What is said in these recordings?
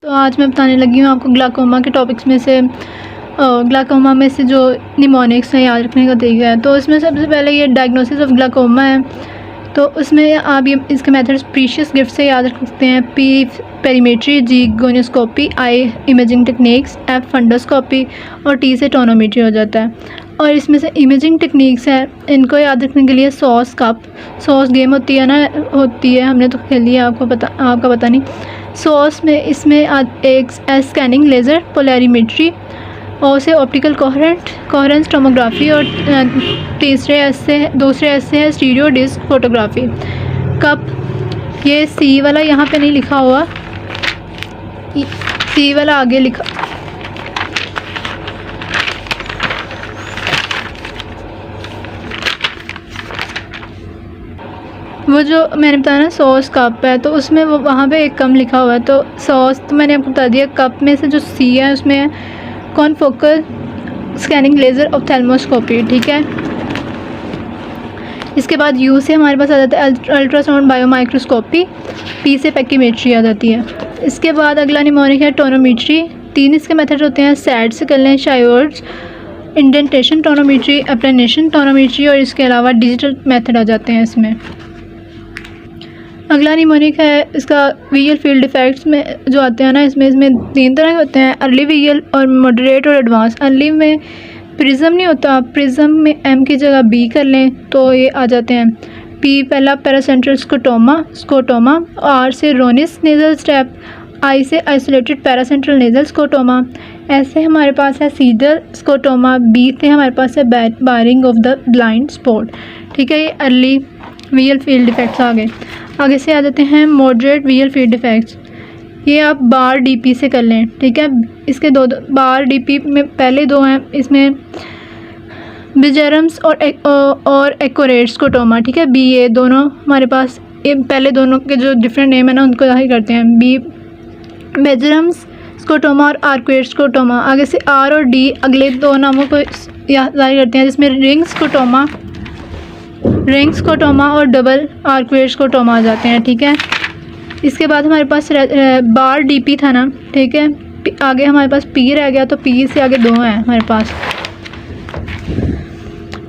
तो आज मैं बताने लगी हूँ आपको ग्लाकोमा के टॉपिक्स में से ग्लाकोमा में से जो निमोनिक्स हैं याद रखने का तरीका है। तो इसमें सबसे पहले ये डायग्नोसिस ऑफ ग्लाकोमा है। तो उसमें आप ये इसके मेथड्स प्रीशियस गिफ्ट से याद रख सकते हैं। पी पेरीमेट्री, जी गोनियोस्कोपी, आई इमेजिंग टेक्निक्स, एफ फंडोस्कोपी और टी से टोनोमेट्री हो जाता है। और इसमें से इमेजिंग टेक्निक्स है, इनको याद रखने के लिए सॉस कप, सॉस गेम होती है ना, होती है, हमने तो खेली है, आपका पता नहीं। सॉस में इसमें एक स्कैनिंग लेज़र, पोलैरिमेट्री और से ऑप्टिकल कोहेरेंस टोमोग्राफी और दूसरे ऐसे है स्टीरियो डिस्क फोटोग्राफी। कप ये सी वाला यहाँ पे नहीं लिखा हुआ, सी वाला आगे लिखा, वो जो मैंने बताया ना सॉस कप है, तो उसमें वो वहाँ पे एक कम लिखा हुआ है। तो सॉस तो मैंने आपको बता दिया। कप में से जो सी है उसमें कॉनफोकल स्कैनिंग लेज़र ऑप्थेल्मोस्कोपी, ठीक है। इसके बाद यू से हमारे पास आ जाता है अल्ट्रासाउंड बायोमाइक्रोस्कोपी, पी से पैकीमेट्री आ जाती है। इसके बाद अगला निमोनिक है टोनोमेट्री। 3 इसके मेथड होते हैं, सैड से कर लें, शायोर्ड्स, इंडेंटेशन टोनोमेट्री, एप्लेनेशन टोनोमेट्री और इसके अलावा डिजिटल मेथड आ जाते हैं इसमें। अगला निमोनिक है इसका विजुअल फील्ड डिफेक्ट्स में जो आते हैं ना, इसमें 3 तरह के होते हैं, अर्ली विजुअल और मॉडरेट और एडवांस। अर्ली में प्रिज्म नहीं होता, प्रिज्म में एम की जगह बी कर लें तो ये आ जाते हैं। पी पहला पैरासेंट्रल स्कोटोमा, आर से रोनिस नेजल स्टेप, आई से आइसोलेटेड पैरासेंट्रल नेजल स्कोटोमा, ऐसे हमारे पास है सीडर स्कोटोमा, बी से हमारे पास है बारिंग ऑफ द ब्लाइंड स्पॉट, ठीक है। ये अर्ली विजुअल फील्ड डिफेक्ट्स आ गए। आगे से आ जाते हैं मॉडरेट विजुअल फील्ड डिफेक्ट्स। ये आप बार डीपी से कर लें, ठीक है। इसके दो बार डीपी में पहले 2 हैं, इसमें बिजेरम्स और एक्यूरेट स्कोटोमा, ठीक है। बी ए दोनों हमारे पास, ये पहले दोनों के जो डिफरेंट नेम है ना उनको जाहिर करते हैं, बी बेजरम्स स्कोटोमा और आर्कुएट स्कोटोमा। आगे से आर और डी अगले 2 नामों को जाहिर करते हैं, जिसमें रिंग स्कोटोमा और डबल आर्कुएट स्कोटोमा आ जाते हैं, ठीक है। इसके बाद हमारे पास बार डीपी था ना, ठीक है। आगे हमारे पास पी रह गया, तो पी से आगे 2 हैं हमारे पास।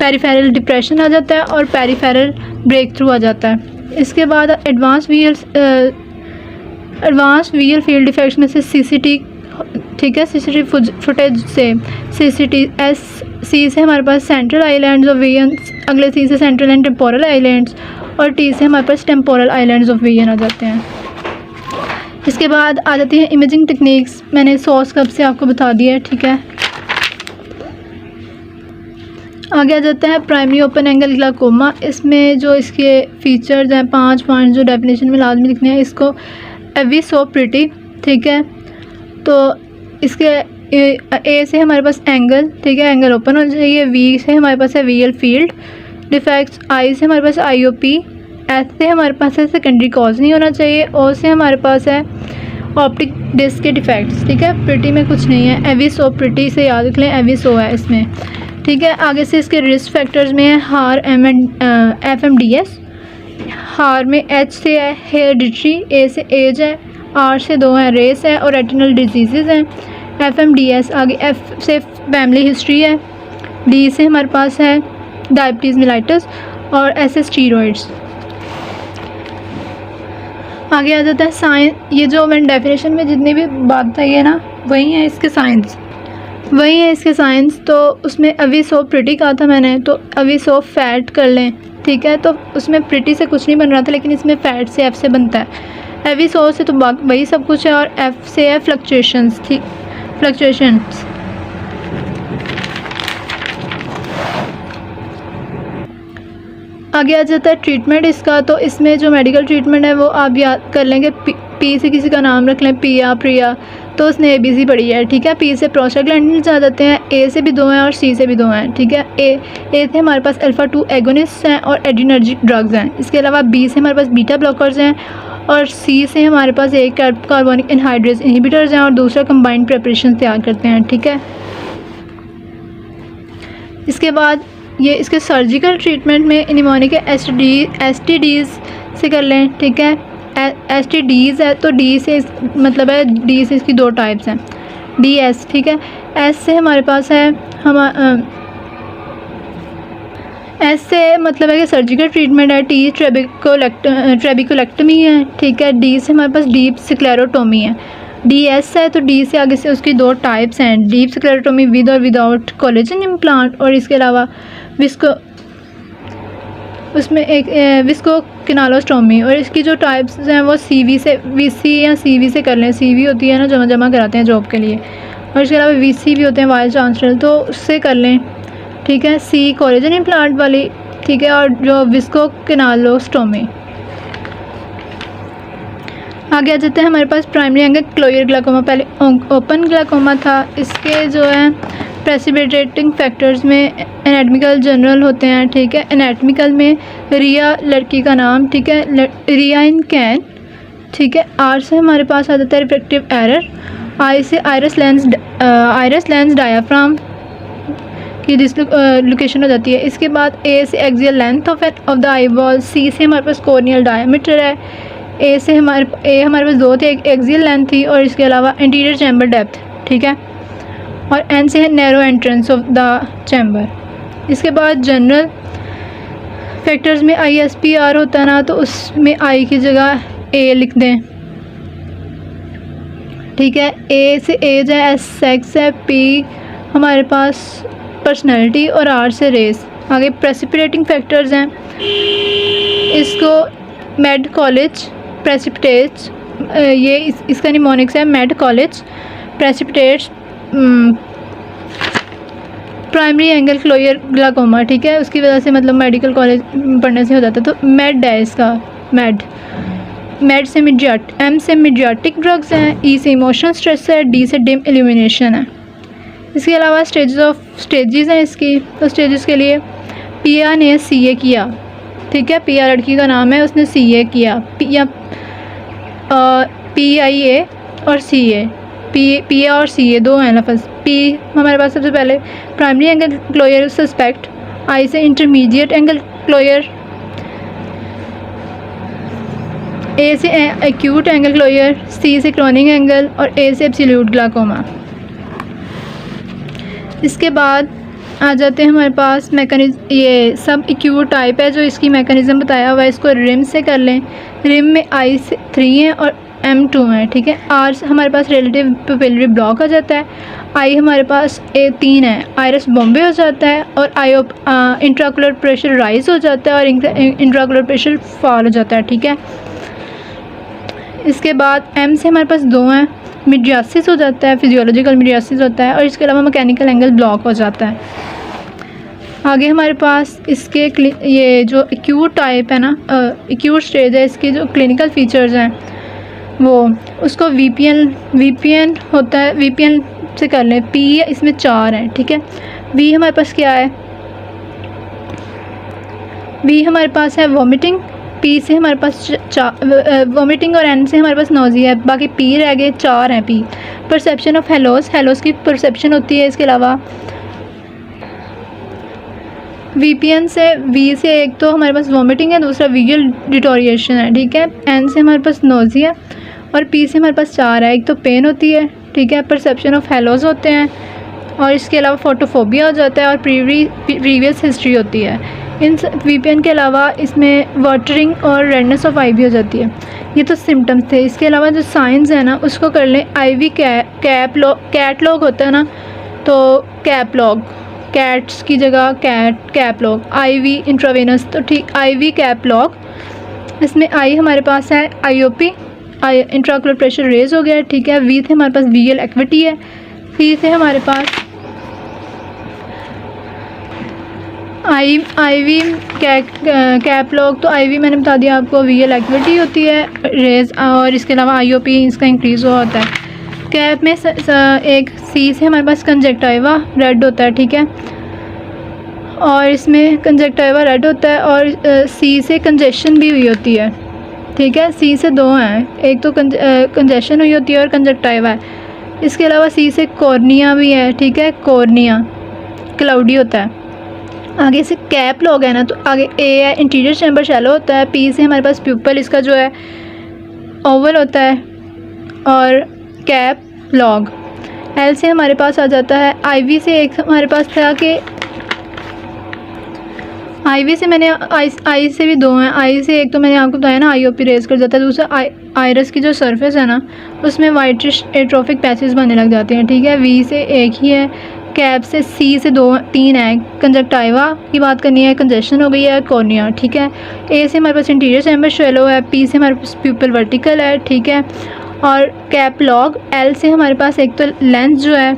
पेरिफेरल डिप्रेशन आ जाता है और पेरिफेरल ब्रेक थ्रू आ जाता है। इसके बाद एडवांस विजुअल फील्ड डिफेक्ट्स में से सीसीटी, ठीक है, सीसीटी फुटेज से सी से हमारे पास सेंट्रल आइलैंड्स ऑफ विजन, अगले सी से सेंट्रल एंड टेम्पोरल आइलैंड्स और टी से हमारे पास टेम्पोरल आइलैंड्स ऑफ विजन आ जाते हैं। इसके बाद आ जाती है इमेजिंग टेक्निक्स, मैंने सॉस कप से आपको बता दिया है, ठीक है। आगे आ जाता है प्राइमरी ओपन एंगल ग्लाकोमा। इसमें जो इसके फीचर्स हैं 5 पॉइंट जो डेफिनेशन में लाजमी लिखने हैं, इसको एवी सो प्रिटी, ठीक है। तो इसके ए से हमारे पास एंगल, ठीक है, एंगल ओपन होना चाहिए। वी से हमारे पास है विजुअल फील्ड डिफेक्ट्स, आई से हमारे पास आईओपी, एस से हमारे पास है सेकेंडरी कॉज नहीं होना चाहिए, ओ से हमारे पास है ऑप्टिक डिस्क के डिफेक्ट्स, ठीक है। प्रिटी में कुछ नहीं है, एवी सो प्रिटी से याद रख लें, एवी सो है इसमें, ठीक है। आगे से इसके रिस्क फैक्टर्स में है हार FMDS, हार में एच से है हेरिडिटरी, ए से एज है, आर से 2 है रेस है और रेटिनल डिजीज़ हैं। FMDS आगे एफ से फैमिली हिस्ट्री है, डी से हमारे पास है डायबिटीज़ मिलाइटस और एस से स्टीरॉइड्स। आगे आ जाता है साइंस। ये जो मैंने डेफिनेशन में जितनी भी बात बताई है ना, वही है इसके साइंस। तो उसमें अवी सो प्रिटी कहा था मैंने, तो अवी सो फैट कर लें, ठीक है। तो उसमें प्रिटी से कुछ नहीं बन रहा था, लेकिन इसमें फैट से एफ से बनता है। एवी सो से तो वही सब कुछ है, और एफ से है फ्लक्चुएशंस, ठीक, फ्लक्चुएशंस। आगे आ जाता है ट्रीटमेंट इसका। तो इसमें जो मेडिकल ट्रीटमेंट है वो आप याद कर लेंगे, पी से किसी का नाम रख लें, प्रिया, तो उसने ABC पढ़ी है, ठीक है। पी से प्रोस्टाग्लैंडिन्स आ जाते हैं, ए से भी 2 हैं और सी से भी 2 हैं, ठीक है। ए से हमारे पास अल्फ़ा-2 एगोनिस्ट हैं और एड्रीनर्जिक ड्रग्स हैं। इसके अलावा बी से हमारे पास बीटा ब्लॉकर्स हैं और सी से हमारे पास एक कार्बोनिक एनहाइड्रेज इनहिबिटर्स हैं और दूसरा कंबाइंड प्रिपरेशन तैयार करते हैं, ठीक है। इसके बाद ये इसके सर्जिकल ट्रीटमेंट में निमोनिक STDs से कर लें, ठीक है। STDs है तो डी से मतलब है डी से इसकी 2 टाइप्स हैं, DS, ठीक है। एस से हमारे पास है एस से मतलब है कि सर्जिकल ट्रीटमेंट है, T ट्रेबिकुलेक्टमी है, ठीक है। डी से हमारे पास डीप स्क्लेरोटोमी है। DS है तो डी से आगे से उसकी 2 टाइप्स हैं, डीप स्क्लेरोटोमी विद और विदाउट कोलेजन इम्प्लांट, और इसके अलावा उसमें एक विस्को किनालोस्टोमी, और इसकी जो टाइप्स हैं वो CV से VC या CV से कर लें। CV होती है ना, जमा कराते हैं जॉब के लिए, और इसके अलावा VC भी होते हैं, वाइस चांसलर, तो उससे कर लें, ठीक है। C कोलेजन इम्प्लांट वाली, ठीक है, और जो विस्को किनालोस्टोमी। आगे आ जाते हैं हमारे पास प्राइमरी एंगल क्लोयर ग्लाइकोमा। पहले ओपन ग्लाइकोमा था, इसके जो है प्रेसिपिटेटिंग फैक्टर्स में एनाटमिकल जनरल होते हैं, ठीक है। एनाटमिकल में रिया लड़की का नाम, ठीक है, रिया इन कैन, ठीक है। R से हमारे पास आ जाता है रिफ्रैक्टिव एरर। I से आइरस लेंस डायाफ्राम की डिसलोकेशन हो जाती है। इसके बाद A से axial length of the eye ball. C से हमारे पास कॉर्नियल डायमीटर है। A हमारे पास 2 थे, एक एक्सियल लेंथ थी और इसके अलावा इंटीरियर चैम्बर डेप्थ, ठीक है। और N से है narrow entrance of the chamber. इसके बाद जनरल फैक्टर्स में ISPR होता है ना, तो उसमें I की जगह A लिख दें, ठीक है। A से एज है, S सेक्स है, P हमारे पास पर्सनैलिटी और R से रेस। आगे प्रेसिपिटेटिंग फैक्टर्स हैं, इसको मेड कॉलेज प्रेसिपिटेट्स, ये इसका निमोनिक्स है made college precipitates primary angle closure glaucoma, ठीक है। उसकी वजह से मतलब मेडिकल कॉलेज पढ़ने से हो जाता है, तो मेड है इसका, मेड से M से मीडियाटिक ड्रग्स हैं, E से इमोशनल स्ट्रेस है, D से डिम इल्यूमिनेशन है। इसके अलावा स्टेजेस हैं इसकी, तो स्टेजेस के लिए पिया ने CA किया, ठीक है। पिया लड़की का नाम है, उसने CA किया, PIA और CA, PA और CA 2 हैं लफ्ज़। P हमारे पास सबसे पहले primary angle closure suspect, I से इंटरमीडिएट एंगल क्लोयर, A से एक्यूट एंगल क्लोयर, C से क्रोनिक एंगल और A से एब्सोल्यूट ग्लाइकोमा। इसके बाद आ जाते हैं हमारे पास मैकेनिज्म, ये सब एक्यूट टाइप है जो इसकी मैकेनिज्म बताया हुआ है, इसको रिम से कर लें। रिम में I से 3 है और M 2 है, ठीक है। R से हमारे पास रिलेटिव पुपिलरी ब्लॉक आ जाता है। I हमारे पास A3 है, आइरस बॉम्बे हो जाता है, और इंट्राकुलर प्रेशर राइज हो जाता है और इंट्राकुलर प्रेशर फॉल हो जाता है, ठीक है। इसके बाद M से हमारे पास 2 हैं, मिडियासिस हो जाता है, फिजियोलॉजिकल मिडियासिस होता है, और इसके अलावा मैकेनिकल एंगल ब्लॉक हो जाता है। आगे हमारे पास इसके ये जो एक्यूट टाइप है ना, एक्यूट स्टेज है, इसके जो क्लिनिकल फीचर्स हैं वो उसको VPN होता है, VPN से कर लें। P इसमें 4 हैं, ठीक है। V हमारे पास क्या है, V हमारे पास है वॉमिटिंग, P से हमारे पास वॉमिटिंग और N से हमारे पास नोज़िया है, बाकी P रह गए, 4 हैं P। परसेप्शन ऑफ हेलोस की परसेप्शन होती है। इसके अलावा VPN से V से एक तो हमारे पास वॉमिटिंग है, दूसरा विजुअल डिटोरिएशन है, ठीक है। N से हमारे पास नोज़िया और P से हमारे पास 4 है, एक तो पेन होती है, ठीक है। परसेप्शन ऑफ हेलोस होते हैं, और इसके अलावा फोटोफोबिया हो जाता है, और प्रीवियस हिस्ट्री होती है। इन VPN के अलावा इसमें वाटरिंग और रेडनेस ऑफ आई भी हो जाती है। ये तो सिम्टम्स थे। इसके अलावा जो साइंस है ना, उसको कर लें। IV कैटलॉग होता है ना, तो कैपलॉग, कैट्स की जगह कैपलॉग, IV इंट्रावेनस, तो ठीक IV कैपलॉग। इसमें I हमारे पास है IOP, इंट्राकुलर प्रेशर रेज हो गया, ठीक है। V से हमारे पास विजुअल एक्विटी है। C से हमारे पास IV कैपलॉग, तो IV मैंने बता दिया आपको, विजुअल एक्विटी होती है रेज, और इसके अलावा IOP इसका इंक्रीज़ होता है। कैप में एक C से हमारे पास कंजक्टिवा रेड होता है, ठीक है। और इसमें कंजक्टिवा रेड होता है, और C से कंजेशन भी हुई होती है, ठीक है। C से 2 हैं, एक तो कंजेशन हुई होती है और कंजक्टिवा है। इसके अलावा C से कॉर्निया भी है, ठीक है। कॉर्निया क्लाउडी होता है। आगे से कैप लॉग है ना, तो आगे A है इंटीरियर चैम्बर शैलो होता है। P से हमारे पास प्यूपल, इसका जो है ओवल होता है और कैप लॉग। एल से हमारे पास आ जाता है आईवी से एक हमारे पास था कि आईवी से मैंने आई से भी दो हैं। आई से एक तो मैंने आपको बताया ना आईओपी रेज कर जाता है, दूसरा आइरस की जो सरफेस है ना उसमें वाइटिश एट्रोफिक पैचेस बनने लग जाते हैं, ठीक है। वी से एक ही है। कैप से सी से तीन है। कंजक्टाइवा की बात करनी है, कंजेशन हो गई है कॉर्निया, ठीक है। ए से हमारे पास इंटीरियर चैम्बर शैलो है। पी से हमारे पास प्यूपल वर्टिकल है, ठीक है। और कैप लॉग। एल से हमारे पास एक तो लेंस जो है,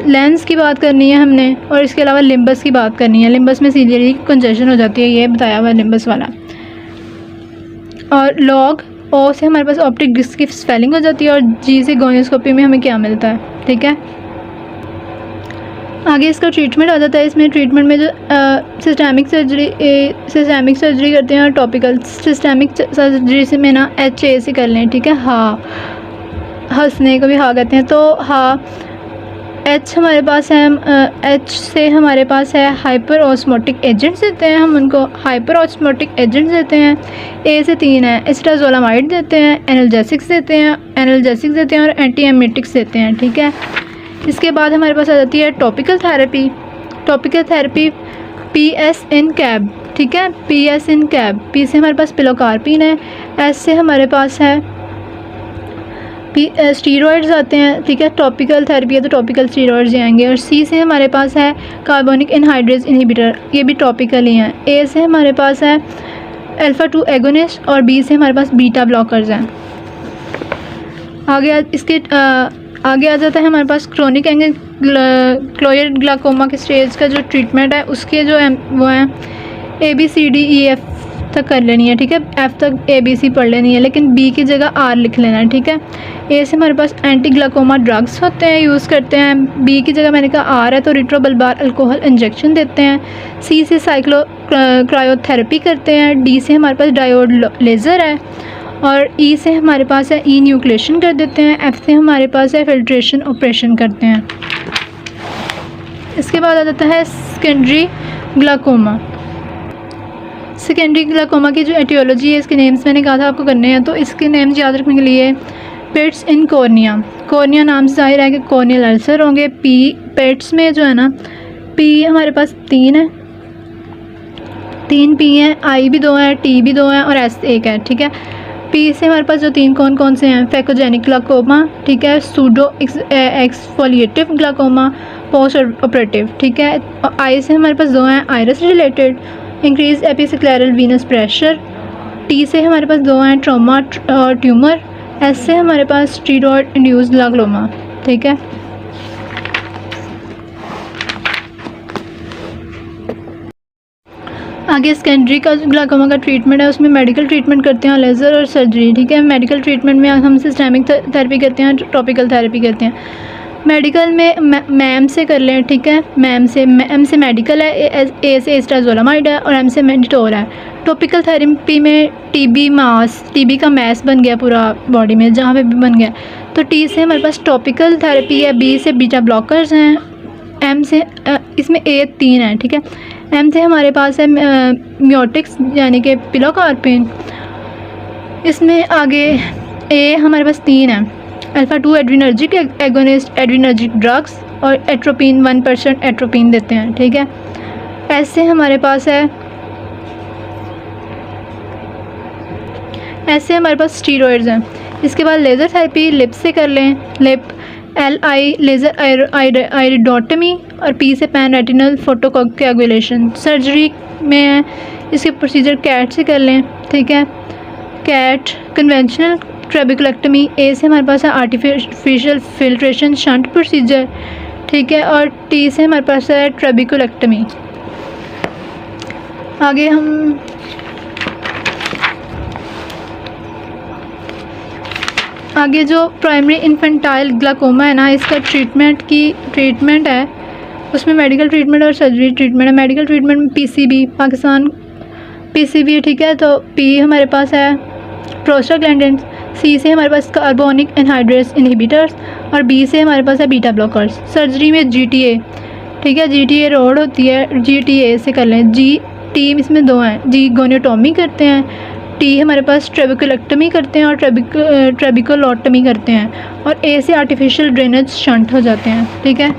लेंस की बात करनी है हमने, और इसके अलावा लिम्बस की बात करनी है। लिम्बस में सीलियरी कंजेशन हो जाती है, ये बताया हुआ है लिम्बस वाला। और लॉग ओ से हमारे पास ऑप्टिक डिस्क की स्वेलिंग हो जाती है, और जी से गोनियोस्कोपी में हमें क्या मिलता है, ठीक है। आगे इसका ट्रीटमेंट आ जाता है। इसमें ट्रीटमेंट में जो सिस्टमिक सर्जरी करते हैं और टॉपिकल। सिस्टमिक सर्जरी से में ना HA से कर लें, ठीक है। हाँ, हंसने को भी हाँ कहते हैं, तो हाँ एच हमारे पास है। एच से हमारे पास है हाइपर ऑस्मोटिक एजेंट्स देते हैं, हम उनको हाइपर ऑस्मोटिक एजेंट्स देते हैं। ए से 3 है। एस्ट्राजोलामाइड देते हैं, एनाल्जेसिक्स देते हैं और एंटी एमिटिक्स देते हैं, ठीक है। इसके बाद हमारे पास आ जाती है टॉपिकल थेरेपी। PS इन कैब, ठीक है। PS इन कैब। पी से हमारे पास पिलोकार्पिन है। एस से हमारे पास है स्टीरॉइड्स आते हैं, ठीक है। टॉपिकल थेरेपी है तो टॉपिकल स्टीरॉइड्स आएंगे। और सी से हमारे पास है कार्बोनिक एनहाइड्रेज इनहिबिटर, ये भी टॉपिकल ही हैं। ए से हमारे पास है अल्फा 2 एगोनिस्ट और बी से हमारे पास बीटा ब्लॉकर्स हैं। आगे आ जाता है हमारे पास क्रोनिक क्लोइड ग्लाकोमा के स्टेज का जो ट्रीटमेंट है, उसके जो वो हैं ABCDEF तक कर लेनी है, ठीक है। F तक ABC पढ़ लेनी है, लेकिन B की जगह R लिख लेना है, ठीक है। A से हमारे पास एंटी ग्लाकोमा ड्रग्स होते हैं, यूज़ करते हैं। B की जगह मैंने कहा R है तो रिट्रोबल्बार अल्कोहल इंजेक्शन देते हैं। C से साइक्लो क्रायोथेरेपी करते हैं। D से हमारे पास डायोड लेज़र है। और E से हमारे पास है ई न्यूक्लिएशन कर देते हैं। F से हमारे पास है फिल्ट्रेशन ऑपरेशन करते हैं। इसके बाद आ जाता है सेकेंडरी ग्लाकोमा। सेकेंडरी ग्लाकोमा की जो एटियोलॉजी है, इसके नेम्स मैंने कहा था आपको करने हैं, तो इसके नेम्स याद रखने के लिए पेट्स इन कॉर्निया नाम से जाहिर है कि कॉर्नियल अल्सर होंगे। पेट्स में जो है ना P हमारे पास 3 है, 3 P हैं। I भी 2 है, T भी 2 है और S 1 है, ठीक है। P से हमारे पास जो 3 कौन कौन से हैं, फैकोजेनिक ग्लाकोमा, ठीक है। Pseudo exfoliative glaucoma, post operative, ठीक है। और I से हमारे पास 2 हैं, iris related, increase episcleral venous pressure. T से हमारे पास 2 हैं, ट्रॉमा और ट्यूमर। S से हमारे पास स्टीरॉयड इंड्यूस्ड ग्लाकोमा, ठीक है। आगे सेकेंडरी का ग्लाकोमा का ट्रीटमेंट है, उसमें मेडिकल ट्रीटमेंट करते हैं, लेज़र और सर्जरी, ठीक है। मेडिकल ट्रीटमेंट में हम सिस्टमिक थेरेपी करते हैं, टॉपिकल थेरेपी करते हैं। मेडिकल में मैम से कर लें, ठीक है। एम से मेडिकल है, ए से एस्ट्राजोलामाइड है और एम से मेडिटोर है। टॉपिकल थेरेपी में टीबी का मैस बन गया पूरा बॉडी में, जहाँ पे भी बन गया, तो टी से हमारे पास टॉपिकल थेरेपी है। बी से बीटा ब्लॉकर्स हैं। एम से इसमें ए 3 है, ठीक है। एम से हमारे पास है म्योटिक्स यानी कि पिलोकार्पिन। इसमें आगे ए हमारे पास 3 है, alpha 2 adrenergic agonist adrenergic drugs और एट्रोपिन 1% एट्रोपिन देते हैं, ठीक है। एस से हमारे पास है स्टीरॉइड्स हैं। इसके बाद लेज़र थेरेपी लिप से कर लें, लिप LI लेज़र आइरिडोटमी और P से पैन रेटिनल फोटोकोagulation। सर्जरी में है, इसके प्रोसीजर कैट से कर लें, ठीक है। Cat conventional ट्रेबिकुलेक्टमी। ए से हमारे पास है आर्टिफिशियल फिल्ट्रेशन शंट प्रोसीजर, ठीक है। और T से हमारे पास है ट्रेबिकुलेक्टमी। आगे जो प्राइमरी इन्फेंटाइल ग्लाकोमा है ना, इसका ट्रीटमेंट है, उसमें मेडिकल ट्रीटमेंट और सर्जरी ट्रीटमेंट है। मेडिकल ट्रीटमेंट में PCB पाकिस्तान PCB, ठीक है। तो P हमारे पास है प्रोस्टाग्लैंडिन। C से हमारे पास कार्बोनिक एनहाइड्रेज इनहिबिटर्स और B से हमारे पास है बीटा ब्लॉकर्स। सर्जरी में GTA, ठीक है। GTA रोड होती है, GTA से कर लें। T इसमें 2 हैं, G गोनियोटोमी करते हैं, टी हमारे पास ट्रेबिकुलेक्टमी करते हैं और ट्रेबिकुलोटमी करते हैं, और ए से आर्टिफिशियल ड्रेनेज शंट हो जाते हैं। ठीक है,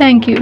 थैंक यू।